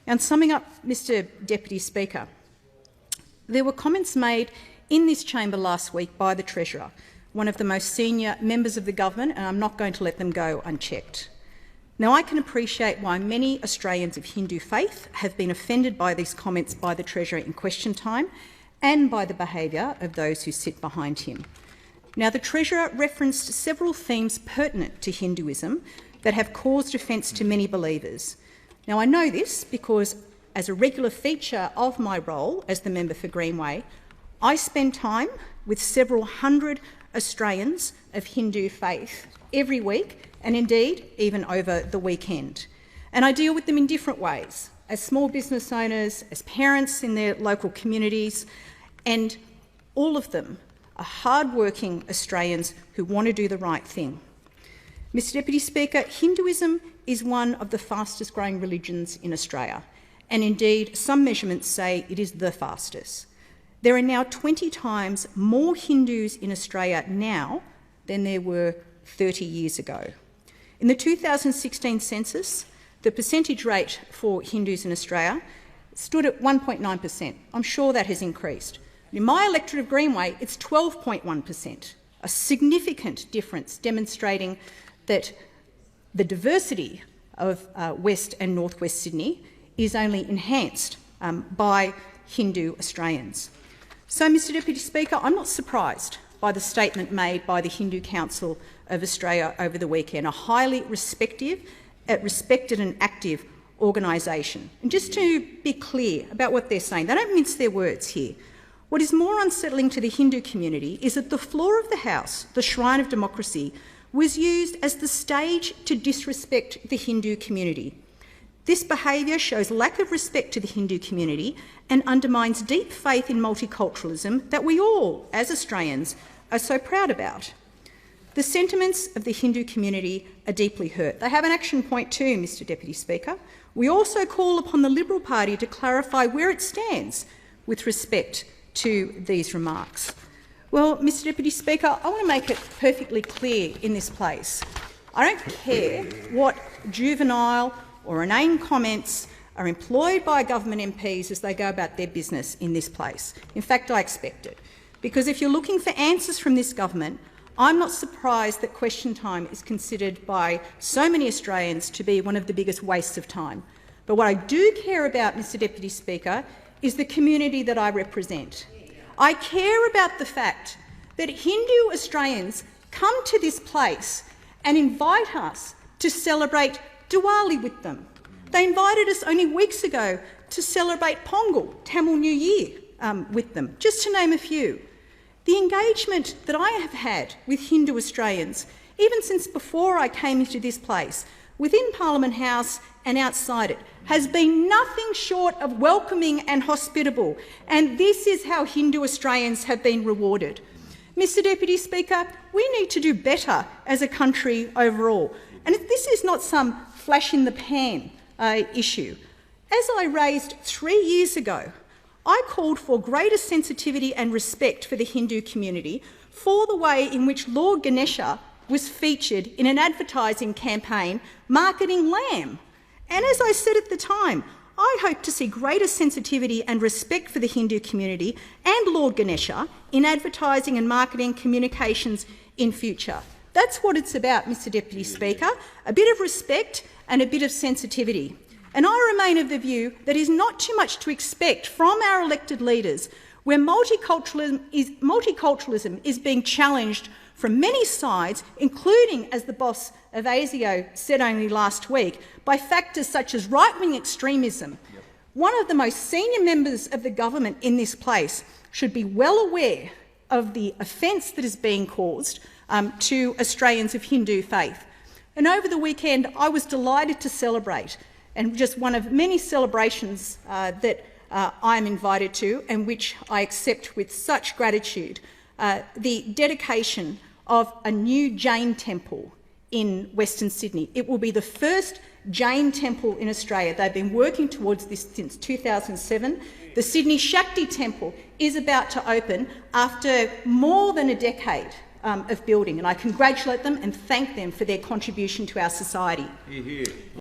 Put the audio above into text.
And summing up, Mr Deputy Speaker, there were comments made in this chamber last week by the Treasurer, one of the most senior members of the government, and I'm not going to let them go unchecked. Now, I can appreciate why many Australians of Hindu faith have been offended by these comments by the Treasurer in question time and by the behaviour of those who sit behind him. Now, the Treasurer referenced several themes pertinent to Hinduism that have caused offence to many believers. Now, I know this because, as a regular feature of my role as the member for Greenway, I spend time with several hundred Australians of Hindu faith every week, and indeed even over the weekend. And I deal with them in different ways, as small business owners, as parents in their local communities, and all of them are hard-working Australians who want to do the right thing. Mr Deputy Speaker, Hinduism is one of the fastest-growing religions in Australia, and indeed some measurements say it is the fastest. There are now 20 times more Hindus in Australia now than there were 30 years ago. In the 2016 census, the percentage rate for Hindus in Australia stood at 1.9%. I'm sure that has increased. In my electorate of Greenway, it's 12.1%, a significant difference demonstrating that the diversity of West and North West Sydney is only enhanced by Hindu Australians. So, Mr Deputy Speaker, I'm not surprised by the statement made by the Hindu Council of Australia over the weekend, a highly respected and active organisation. And just to be clear about what they're saying, they don't mince their words here. What is more unsettling to the Hindu community is that the floor of the House, the shrine of democracy, was used as the stage to disrespect the Hindu community. This behaviour shows lack of respect to the Hindu community and undermines deep faith in multiculturalism that we all, as Australians, are so proud about. The sentiments of the Hindu community are deeply hurt. They have an action point too, Mr Deputy Speaker. We also call upon the Liberal Party to clarify where it stands with respect to these remarks. Well, Mr Deputy Speaker, I want to make it perfectly clear in this place. I don't care what juvenile or inane comments are employed by government MPs as they go about their business in this place. In fact, I expect it. Because if you're looking for answers from this government, I'm not surprised that question time is considered by so many Australians to be one of the biggest wastes of time. But what I do care about, Mr Deputy Speaker, is the community that I represent. I care about the fact that Hindu Australians come to this place and invite us to celebrate Diwali with them. They invited us only weeks ago to celebrate Pongal, Tamil New Year, with them, just to name a few. The engagement that I have had with Hindu Australians, even since before I came into this place, within Parliament House and outside it, has been nothing short of welcoming and hospitable, and this is how Hindu Australians have been rewarded. Mr Deputy Speaker, we need to do better as a country overall, and this is not some flash-in-the-pan issue. As I raised 3 years ago, I called for greater sensitivity and respect for the Hindu community for the way in which Lord Ganesha was featured in an advertising campaign marketing lamb. And as I said at the time, I hope to see greater sensitivity and respect for the Hindu community and Lord Ganesha in advertising and marketing communications in future. That's what it's about, Mr Deputy Speaker, a bit of respect and a bit of sensitivity. And I remain of the view that is not too much to expect from our elected leaders where multiculturalism is being challenged from many sides, including, as the boss of ASIO said only last week, by factors such as right-wing extremism. Yep. One of the most senior members of the government in this place should be well aware of the offence that is being caused to Australians of Hindu faith. And over the weekend, I was delighted to celebrate, and just one of many celebrations that I'm invited to and which I accept with such gratitude, the dedication of a new Jain temple in Western Sydney. It will be the first Jain temple in Australia. They've been working towards this since 2007. The Sydney Shakti Temple is about to open after more than a decade of building, and I congratulate them and thank them for their contribution to our society. Hear, hear.